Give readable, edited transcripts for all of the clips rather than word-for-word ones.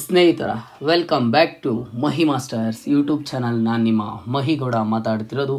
ಸ್ನೇಹಿತರ welcome back to Mahi masters YouTube channel. ನಾನು ನಿಮ್ಮ ಮಹಿಗೌಡ ಮಾತಾಡ್ತಿರೋದು.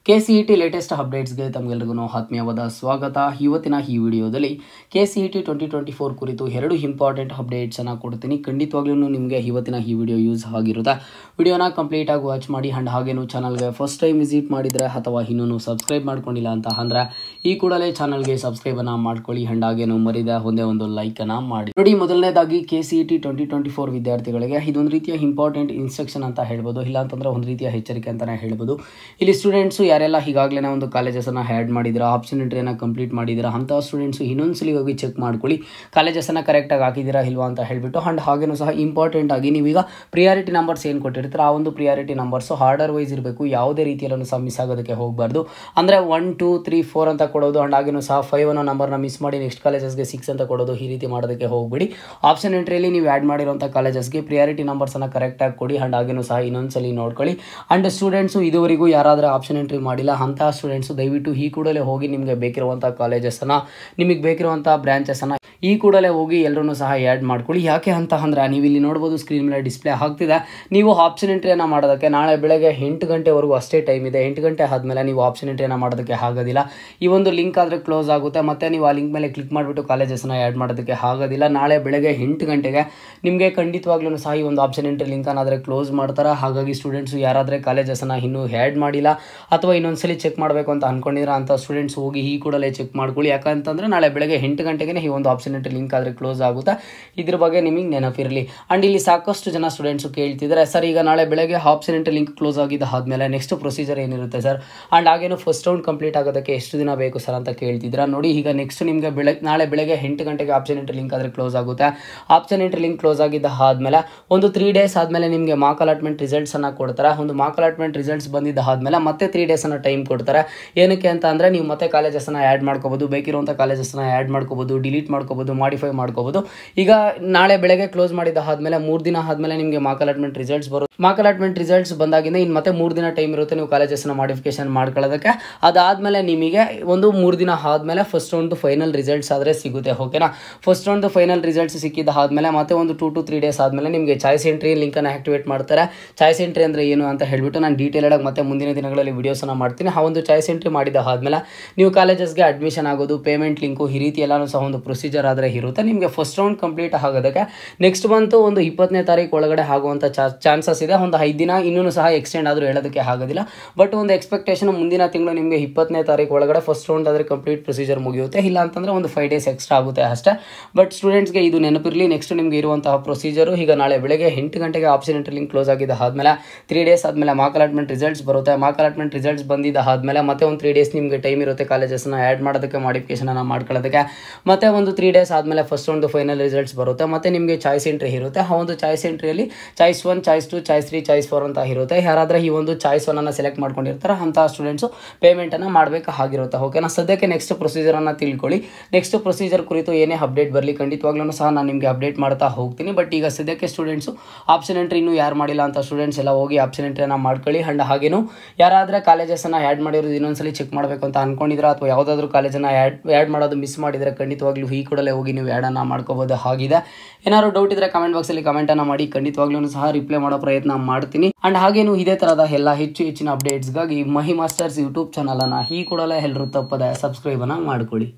KCET ಲೇಟೆಸ್ಟ್ ಅಪ್ಡೇಟ್ಸ್ಗೆ ತಮಗೆಲ್ಲರಿಗೂ ಆತ್ಮೀಯವಾದ ಸ್ವಾಗತ. ಇವತ್ತಿನ ಈ ವಿಡಿಯೋದಲ್ಲಿ KCET 2024 ಕುರಿತು ಎರಡು ಇಂಪಾರ್ಟೆಂಟ್ ಅಪ್ಡೇಟ್ಸನ್ನು ಕೊಡ್ತೀನಿ. ಖಂಡಿತವಾಗ್ಲೂ ನಿಮಗೆ ಇವತ್ತಿನ ಈ ವಿಡಿಯೋ ಯೂಸ್ ಆಗಿರುತ್ತೆ. ವಿಡಿಯೋನ ಕಂಪ್ಲೀಟಾಗಿ ವಾಚ್ ಮಾಡಿ. ಆ್ಯಂಡ್ ಹಾಗೇನು ಚಾನಲ್ಗೆ ಫಸ್ಟ್ ಟೈಮ್ ವಿಸಿಟ್ ಮಾಡಿದರೆ ಅಥವಾ ಇನ್ನೂ ಸಬ್ಸ್ಕ್ರೈಬ್ ಮಾಡ್ಕೊಂಡಿಲ್ಲ ಅಂತ ಅಂದರೆ ಈ ಕೂಡಲೇ ಚಾನಲ್ಗೆ ಸಬ್ಸ್ಕ್ರೈಬನ್ನು ಮಾಡ್ಕೊಳ್ಳಿ. ಆ್ಯಂಡ್ ಹಾಗೇನು ಮರಿದ ಒಂದೇ ಒಂದು ಲೈಕನ್ನು ಮಾಡಿ. ನೋಡಿ, ಮೊದಲನೇದಾಗಿ KCET 2024 ವಿದ್ಯಾರ್ಥಿಗಳಿಗೆ ಇದೊಂದು ರೀತಿಯ ಇಂಪಾರ್ಟೆಂಟ್ ಇನ್ಸ್ಟ್ರಕ್ಷನ್ ಅಂತ ಹೇಳ್ಬೋದು, ಇಲ್ಲ ಅಂತಂದರೆ ಒಂದು ರೀತಿಯ ಎಚ್ಚರಿಕೆ ಅಂತಲೇ ಹೇಳ್ಬೋದು. ಇಲ್ಲಿ ಸ್ಟೂಡೆಂಟ್ಸು ಯಾರೆಲ್ಲ ಈಗಾಗಲೇ ಒಂದು ಕಾಲೇಜಸನ್ನು ಆ್ಯಡ್ ಮಾಡಿದ್ದೀರಾ, ಆಪ್ಷನ್ ಎಂಟ್ರಿಯನ್ನು ಕಂಪ್ಲೀಟ್ ಮಾಡಿದ್ದೀರಾ, ಅಂಥ ಸ್ಟೂಡೆಂಟ್ಸು ಇನ್ನೊಂದ್ಸಲಿ ಹೋಗಿ ಚೆಕ್ ಮಾಡ್ಕೊಳ್ಳಿ ಕಾಲೇಜಸನ್ನು ಕರೆಕ್ಟಾಗಿ ಹಾಕಿದ್ದೀರಾ ಇಲ್ವಾ ಅಂತ ಹೇಳಿಬಿಟ್ಟು. ಆ್ಯಂಡ್ ಹಾಗೇನೂ ಸಹ ಇಂಪಾರ್ಟೆಂಟ್ ಆಗಿ ನೀವೀಗ ಪ್ರಿಯಾರಿಟಿ ನಂಬರ್ಸ್ ಏನು ಕೊಟ್ಟಿರ್ತೀರ ಆ ಒಂದು ಪ್ರಿಯಾರಿಟಿ ನಂಬರ್ಸು ಆರ್ಡರ್ ವೈಸ್ ಇರಬೇಕು. ಯಾವುದೇ ರೀತಿಯಲ್ಲೂ ಸಹ ಮಿಸ್ ಆಗೋದಕ್ಕೆ ಹೋಗಬಾರ್ದು. ಅಂದರೆ 1 2 3 4 ಅಂತ ಕೊಡೋದು, ಆ್ಯಂಡ್ ಹಾಗೇನೂ ಸಹ 5 ಅನ್ನೋ ನಂಬರ್ನ ಮಿಸ್ ಮಾಡಿ ನೆಕ್ಸ್ಟ್ ಕಾಲೇಜಸ್ಗೆ 6 ಅಂತ ಕೊಡೋದು, ಈ ರೀತಿ ಮಾಡೋದಕ್ಕೆ ಹೋಗಬೇಡಿ. ಆಪ್ಷನ್ ಎಂಟ್ರಿಯಲ್ಲಿ ನೀವು ಆ್ಯಡ್ ಮಾಡಿರೋಂಥ ಕಾಲೇಜಸ್ಗೆ ಪ್ರಿಯಾರಿಟಿ ನಂಬರ್ಸನ್ನು ಕರೆಕ್ಟಾಗಿ ಕೊಡಿ. ಆ್ಯಂಡ್ ಹಾಗೇನೂ ಸಹ ಇನ್ನೊಂದ್ಸಲಿ ನೋಡ್ಕೊಳ್ಳಿ. ಆ್ಯಂಡ್ ಸ್ಟೂಡೆಂಟ್ಸು ಇದುವರೆಗೂ ಯಾರಾದರೂ ಆಪ್ಷನ್ ಎಂಟ್ರಿ ಮಾಡಿಲ್ಲ ಅಂತಹ ಸ್ಟೂಡೆಂಟ್ಸು ದಯವಿಟ್ಟು ಈ ಕೂಡಲೇ ಹೋಗಿ ನಿಮಗೆ ಬೇಕಿರುವಂಥ ಕಾಲೇಜಸನ್ನು, ನಿಮಗೆ ಬೇಕಿರುವಂಥ ಬ್ರಾಂಚಸನ್ನು ಈ ಕೂಡಲೇ ಹೋಗಿ ಎಲ್ಲರೂ ಸಹ ಆ್ಯಡ್ ಮಾಡ್ಕೊಳ್ಳಿ. ಯಾಕೆ ಅಂತ ಅಂದರೆ ನೀವು ಇಲ್ಲಿ ನೋಡ್ಬೋದು, ಸ್ಕ್ರೀನ್ ಮೇಲೆ ಡಿಸ್ಪ್ಲೇ ಆಗ್ತಿದೆ. ನೀವು ಆಪ್ಷನ್ ಎಂಟ್ರಿಯನ್ನು ಮಾಡೋದಕ್ಕೆ ನಾಳೆ ಬೆಳಗ್ಗೆ 8 ಗಂಟೆವರೆಗೂ ಅಷ್ಟೇ ಟೈಮ್ ಇದೆ. 8 ಗಂಟೆ ಆದಮೇಲೆ ನೀವು ಆಪ್ಷನ್ ಎಂಟ್ರಿಯನ್ನು ಮಾಡೋದಕ್ಕೆ ಆಗೋದಿಲ್ಲ. ಈ ಒಂದು ಲಿಂಕ್ ಆದರೆ ಕ್ಲೋಸ್ ಆಗುತ್ತೆ. ಮತ್ತು ನೀವು ಆ ಲಿಂಕ್ ಮೇಲೆ ಕ್ಲಿಕ್ ಮಾಡಿಬಿಟ್ಟು ಕಾಲೇಜಸನ್ನು ಆ್ಯಡ್ ಮಾಡೋದಕ್ಕೆ ಆಗೋದಿಲ್ಲ. ನಾಳೆ ಬೆಳಗ್ಗೆ 8 ಗಂಟೆಗೆ ನಿಮಗೆ ಖಂಡಿತವಾಗ್ಲೂ ಸಹ ಈ ಒಂದು ಆಪ್ಷನ್ ಎಂಟ್ರಿ ಲಿಂಕನ್ನಾದರೆ ಕ್ಲೋಸ್ ಮಾಡ್ತಾರೆ. ಹಾಗಾಗಿ ಸ್ಟೂಡೆಂಟ್ಸು ಯಾರಾದರೆ ಕಾಲೇಜಸನ್ನು ಇನ್ನೂ ಆ್ಯಡ್ ಮಾಡಿಲ್ಲ ಅಥವಾ ಇನ್ನೊಂದ್ಸಲಿ ಚೆಕ್ ಮಾಡಬೇಕು ಅಂತ ಅಂದ್ಕೊಂಡಿದ್ರೆ ಅಂಥ ಸ್ಟೂಡೆಂಟ್ಸ್ ಹೋಗಿ ಈ ಕೂಡಲೇ ಚೆಕ್ ಮಾಡ್ಕೊಳ್ಳಿ. ಯಾಕಂತಂದರೆ ನಾಳೆ ಬೆಳಗ್ಗೆ 8 ಗಂಟೆಗೆ ಈ ಒಂದು ಆಪ್ಷನ್ ಎಂಟ್ರಿ ಲಿಂಕ್ ಆದರೆ ಕ್ಲೋಸ್ ಆಗುತ್ತೆ. ಇದ್ರ ಬಗ್ಗೆ ನಿಮಗೆ ನೆನಪಿರಲಿ. ಆ್ಯಂಡ್ ಇಲ್ಲಿ ಸಾಕಷ್ಟು ಜನ ಸ್ಟೂಡೆಂಟ್ಸು ಕೇಳ್ತಿದ್ದಾರೆ, ಸರ್ ಈಗ ನಾಳೆ ಬೆಳಗ್ಗೆ ಆಪ್ಷನ್ ಎಂಟ್ರಿ ಲಿಂಕ್ ಕ್ಲೋಸ್ ಆಗಿದ್ದ ಆದಮೇಲೆ ನೆಕ್ಸ್ಟ್ ಪ್ರೊಸೀಜರ್ ಏನಿರುತ್ತೆ ಸರ್, ಆ್ಯಂಡ್ ಹಾಗೇನು ಫಸ್ಟ್ ರೌಂಡ್ ಕಂಪ್ಲೀಟ್ ಆಗೋದಕ್ಕೆ ಎಷ್ಟು ದಿನ ಬೇಕು ಸರ್ ಅಂತ ಕೇಳ್ತಿದ್ದೀರಾ. ನೋಡಿ, ಈಗ ನೆಕ್ಸ್ಟ್ ನಿಮಗೆ ನಾಳೆ ಬೆಳಗ್ಗೆ 8 ಗಂಟೆಗೆ ಆಪ್ಷನ್ ಎಂಟ್ರಿ ಲಿಂಕ್ ಆದರೆ ಕ್ಲೋಸ್ ಆಗುತ್ತೆ. ಆಪ್ಷನ್ ಎಂಟ್ರಿ ಲಿಂಕ್ ಕ್ಲೋಸ್ ಆಗಿದ್ದ ಆದಮೇಲೆ ಒಂದು 3 ಡೇಸ್ ಆದಮೇಲೆ ನಿಮಗೆ ಮಾರ್ಕ್ ಅಲಾಟ್ಮೆಂಟ್ ರಿಸಲ್ಟ್ಸನ್ನು ಕೊಡ್ತಾರೆ. ಒಂದು ಮಾರ್ಕ್ ಅಲಾಟ್ಮೆಂಟ್ ರಿಸಲ್ಟ್ಸ್ ಬಂದಿದ್ದ ಆದಮೇಲೆ ಮತ್ತೆ 3 ಡೇಸನ್ನು ಟೈಮ್ ಕೊಡ್ತಾರೆ. ಏನಕ್ಕೆ ಅಂತ ಅಂದರೆ ನೀವು ಮತ್ತೆ ಕಾಲೇಜಸನ್ನು ಆ್ಯಡ್ ಮಾಡ್ಕೋಬೋದು, ಬೇಕಿರುವಂಥ ಕಾಲೇಜಸನ್ನು ಆ್ಯಡ್ ಮಾಡ್ಕೋಬೋದು, ಡಿಲೀಟ್ ಮಾಡ್ಕೋಬೋದು, ಮಾಡಿಫೈ ಮಾಡ್ಕೋಬೋದು. ಈಗ ನಾಳೆ ಬೆಳಗ್ಗೆ ಕ್ಲೋಸ್ ಮಾಡಿದ ಆದಮೇಲೆ 3 ದಿನ ಆದಮೇಲೆ ನಿಮಗೆ ಮಾರ್ಕ್ ಅಲಾಟ್ಮೆಂಟ್ ರಿಸಲ್ಟ್ಸ್ ಬರುತ್ತೆ. ಮಾರ್ಕ್ ಅಲಾಟ್ಮೆಂಟ್ ರಿಸಲ್ಟ್ಸ್ ಬಂದಾಗಿಂದ ಇನ್ನು ಮತ್ತೆ 3 ದಿನ ಟೈಮ್ ಇರುತ್ತೆ ನೀವು ಕಾಲೇಜಸನ್ನು ಮಾಡಿಫಿಕೇಶನ್ ಮಾಡ್ಕೊಳ್ಳೋದಕ್ಕೆ. ಅದಾದಮೇಲೆ ನಿಮಗೆ ಒಂದು 3 ದಿನ ಆದಮೇಲೆ ಫಸ್ಟ್ ರೌಂಡ್ ಫೈನಲ್ ರಿಸಲ್ಟ್ಸ್ ಆದರೆ ಸಿಗುತ್ತೆ. ಓಕೆನಾ? ಫಸ್ಟ್ ರೌಂಡ್ ಫೈನಲ್ ರಿಸಲ್ಟ್ಸ್ ಸಿಕ್ಕಿದ ಆದಮೇಲೆ ಮತ್ತೆ ಒಂದು 2 to 3 ಡೇಸ್ ಆದಮೇಲೆ ನಿಮಗೆ ಚಾಯ್ಸ್ ಎಂಟ್ರಿ ಲಿಂಕನ್ನು ಆಕ್ಟಿವೇಟ್ ಮಾಡ್ತಾರೆ. ಚಾಯ್ಸ್ ಎಂಟ್ರಿ ಅಂದರೆ ಏನು ಅಂತ ಹೇಳಿಬಿಟ್ಟು ನಾನು ಡೀಟೇಲ್ ಆಗಿ ಮತ್ತೆ ಮುಂದಿನ ದಿನಗಳಲ್ಲಿ ವಿಡಿಯೋಸನ್ನು ಮಾಡ್ತೀನಿ. ಆ ಒಂದು ಚಾಯ್ಸ್ ಎಂಟ್ರಿ ಮಾಡಿದ ಆದಮೇಲೆ ನೀವು ಕಾಲೇಜಸ್ಗೆ ಅಡ್ಮಿಷನ್ ಆಗೋದು, ಪೇಮೆಂಟ್ ಲಿಂಕು, ಈ ರೀತಿ ಎಲ್ಲನೂ ಸಹ ಒಂದು ಪ್ರೊಸೀಜರ್ ಆದರೆ ಇರುತ್ತೆ. ನಿಮಗೆ ಫಸ್ಟ್ ರೌಂಡ್ ಕಂಪ್ಲೀಟ್ ಆಗೋದಕ್ಕೆ ನೆಕ್ಸ್ಟ್ ಮಂತು ಒಂದು 20ನೇ ತಾರೀಕು ಒಳಗಡೆ ಆಗುವಂಥ ಚಾನ್ಸಸ್ ಇದೆ. ಒಂದು 5 ದಿನ ಇನ್ನೂ ಸಹ ಎಕ್ಸ್ಟೆಂಡ್ ಆದರೂ ಹೇಳೋದಕ್ಕೆ ಆಗೋದಿಲ್ಲ. ಬಟ್ ಒಂದು ಎಕ್ಸ್ಪೆಕ್ಟೇಷನ್ ಮುಂದಿನ ತಿಂಗಳು ನಿಮಗೆ 20ನೇ ತಾರೀಕು ಒಳಗಡೆ ಫಸ್ಟ್ ರೌಂಡ್ ಆದರೆ ಕಂಪ್ಲೀಟ್ ಪ್ರೊಸೀಜರ್ ಮುಗಿಯುತ್ತೆ. ಇಲ್ಲ ಅಂತಂದರೆ ಒಂದು 5 ಡೇಸ್ ಎಕ್ಸ್ಟ್ರಾ ಆಗುತ್ತೆ ಅಷ್ಟೇ. ಬಟ್ ಸ್ಟೂಡೆಂಟ್ಸ್ಗೆ ಇದು ನೆನಪಿರಲಿ. ನೆಕ್ಸ್ಟ್ ನಿಮಗೆ ಇರುವಂತಹ ಪ್ರೊಸೀಜರು ಈಗ ನಾಳೆ ಬೆಳಗ್ಗೆ 8 ಗಂಟೆಗೆ ಆಪ್ಷನ್ ಎಂಟ್ರಿ ಲಿಂಕ್ ಕ್ಲೋಸ್ ಆಗಿದ್ದ ಆದಮೇಲೆ 3 ಡೇಸ್ ಆದಮೇಲೆ ಮಾರ್ಕ್ ಅಲಾಟ್ಮೆಂಟ್ ರಿಸಲ್ಟ್ಸ್ ಬರುತ್ತೆ. ಮಾರ್ಕ್ ಅಲಾಟ್ಮೆಂಟ್ ರಿಸಲ್ಟ್ಸ್ ಬಂದಿದ್ದ ಆದಮೇಲೆ ಮತ್ತೆ ಒಂದು 3 ಡೇಸ್ ನಿಮಗೆ ಟೈಮ್ ಇರುತ್ತೆ ಕಾಲೇಜಸ್ನ ಆ್ಯಡ್ ಮಾಡೋದಕ್ಕೆ, ಮಾಡಿಫಿಕೇಶನನ್ನು ಮಾಡ್ಕೊಳ್ಳೋದಕ್ಕೆ. ಮತ್ತೆ ಒಂದು 3 ಡೇಸ್ ಆದಮೇಲೆ ಫಸ್ಟ್ ಒಂದು ಫೈನಲ್ ರಿಸಲ್ಟ್ಸ್ ಬರುತ್ತೆ. ಮತ್ತೆ ನಿಮಗೆ ಚಾಯ್ಸ್ ಎಂಟ್ರಿ ಇರುತ್ತೆ. ಆ ಒಂದು ಚಾಯ್ಸ್ ಎಂಟ್ರಿಯಲ್ಲಿ ಚಾಯ್ಸ್ 1, ಚಾಯ್ಸ್ 2, ಚಾಯ್ಸ್ 3, ಚಾಯ್ಸ್ 4 ಅಂತ ಇರುತ್ತೆ. ಯಾರಾದರೆ ಈ ಒಂದು ಚಾಯ್ಸ್ 1 ಸೆಲೆಕ್ಟ್ ಮಾಡ್ಕೊಂಡಿರ್ತಾರೆ ಅಂಥ ಸ್ಟೂಡೆಂಟ್ಸು ಪೇಮೆಂಟನ್ನು ಮಾಡಬೇಕಾಗಿರುತ್ತೆ. ಓಕೆನಾ? ಸದ್ಯಕ್ಕೆ ನೆಕ್ಸ್ಟ್ ಪ್ರೊಸೀಜರನ್ನು ತಿಳ್ಕೊಳ್ಳಿ. ನೆಕ್ಸ್ಟ್ ಪ್ರೊಸೀಜರ್ ಕುರಿತು ಏನೇ ಅಪ್ಡೇಟ್ ಬರಲಿ ಖಂಡಿತವಾಗ್ಲೂ ಸಹ ನಾನು ನಿಮಗೆ ಅಪ್ಡೇಟ್ ಮಾಡ್ತಾ ಹೋಗ್ತೀನಿ. ಬಟ್ ಈಗ ಸದ್ಯಕ್ಕೆ ಸ್ಟೂಡೆಂಟ್ಸು ಆಪ್ಷನ್ ಎಂಟ್ರಿ ಇನ್ನೂ ಯಾರು ಮಾಡಿಲ್ಲ ಅಂತ ಸ್ಟೂಡೆಂಟ್ಸ್ ಎಲ್ಲ ಹೋಗಿ ಆಪ್ಷನ್ ಎಂಟ್ರಿಯನ್ನು ಮಾಡ್ಕೊಳ್ಳಿ. ಆ್ಯಂಡ್ ಹಾಗೇನು ಯಾರಾದರೆ ಕಾಲೇಜಸನ್ನು ಆ್ಯಡ್ ಮಾಡಿರೋದು ಇನ್ನೊಂದ್ಸಲಿ ಚೆಕ್ ಮಾಡಬೇಕು ಅಂತ ಅಂದ್ಕೊಂಡಿದ್ರೆ ಅಥವಾ ಯಾವುದಾದ್ರೂ ಕಾಲೇಜನ್ನು ಆ್ಯಡ್ ಮಾಡೋದು ಮಿಸ್ ಮಾಡಿದರೆ ಖಂಡಿತವಾಗ್ಲೂ ಈ ಕೂಡಲೇ ಹೋಗಿ ನೀವು ಆ್ಯಡನ್ನು ಮಾಡ್ಕೋಬೋದು ಆಗಿದೆ. ಏನಾದ್ರು ಡೌಟ್ ಇದ್ದರೆ ಕಮೆಂಟ್ ಬಾಕ್ಸಲ್ಲಿ ಕಮೆಂಟನ್ನು ಮಾಡಿ, ಖಂಡಿತವಾಗ್ಲೂ ಸಹ ರಿಪ್ಲೈ ಮಾಡೋ ಪ್ರಯತ್ನ ಮಾಡ್ತೀನಿ. ಆ್ಯಂಡ್ ಹಾಗೇನು ಇದೇ ಥರದ ಎಲ್ಲ ಹೆಚ್ಚಿನ ಅಪ್ಡೇಟ್ಸ್ಗಾಗಿ ಮಹಿ ಮಾಸ್ಟರ್ಸ್ ಯೂಟ್ಯೂಬ್ ಚಾನಲನ್ನು ಈ ಕೂಡಲೇ ಎಲ್ಲರೂ ತಪ್ಪದೆ ಸಬ್ಸ್ಕ್ರೈಬನ್ನು ಮಾಡ್ಕೊಳ್ಳಿ.